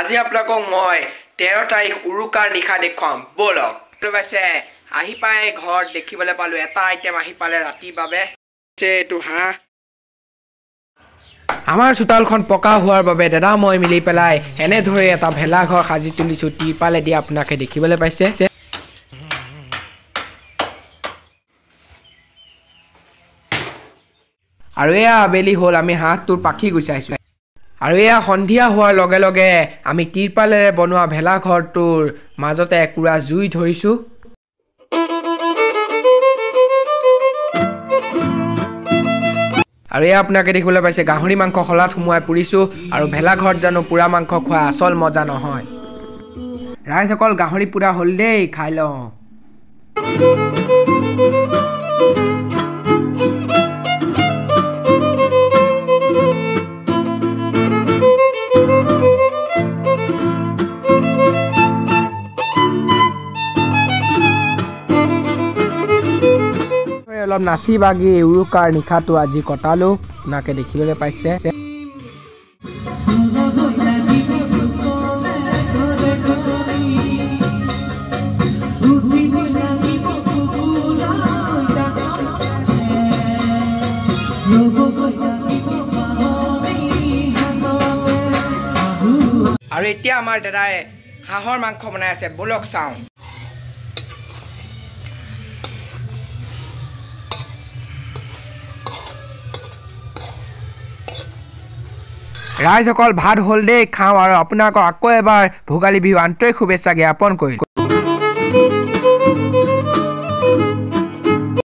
আজি আপোনালোকক মই 13 তাৰিখ উৰুকাৰ নিশা দেখুৱাম বলক পাইছে আহি পাই ঘৰত দেখিবলৈ পালো এটা আইটেম আহি পালে ৰাতিৰ বাবে এইটো হাঁহ আমাৰ চোতালখন পকা হোৱাৰ বাবে দাদা মই মিলি পেলাই এনে ধৰি এটা ভেলা ঘৰ সাজি তুলিছো টিৰপালে দি আপোনাকে দেখিবলৈ পাইছে আৰু এয়া আবেলি হ'ল আমি হাঁহটোৰ পাখি গুচাইছো আৰু এয়া সন্ধিয়া হোৱাৰ লগে লগে আমি টিৰপালেৰে বনোৱা ভেলা ঘৰটোৰ মাজতে একুৰা জুই ধৰিছো আৰু এয়া আপোনাকে দেখিবলৈ পাইছে গাহৰি মাংস খলাত সুমুৱাই পুৰিছো আৰু ভেলা ঘৰত জানো পুৰা মাংস খোৱা আসল মজা নহয় ৰাইজসকল গাহৰি পুৰা হ'ল দেই খাই লওঁ অলপ নাচি বাগি উৰুকাৰ নিশাটো আজি কটালো আপোনাকে দেখিবলৈ পাইছে আৰু এতিয়া আমাৰ দাদাই হাঁহৰ মাংস বনাই আছে বলক চাওঁ ৰাইজসকল ভাত হ'ল দেই খাওঁ আৰু আপোনালোকক আকৌ এবাৰ ভোগালী বিহু আন্তৰিক শুভেচ্ছা জ্ঞাপন কৰিলোঁ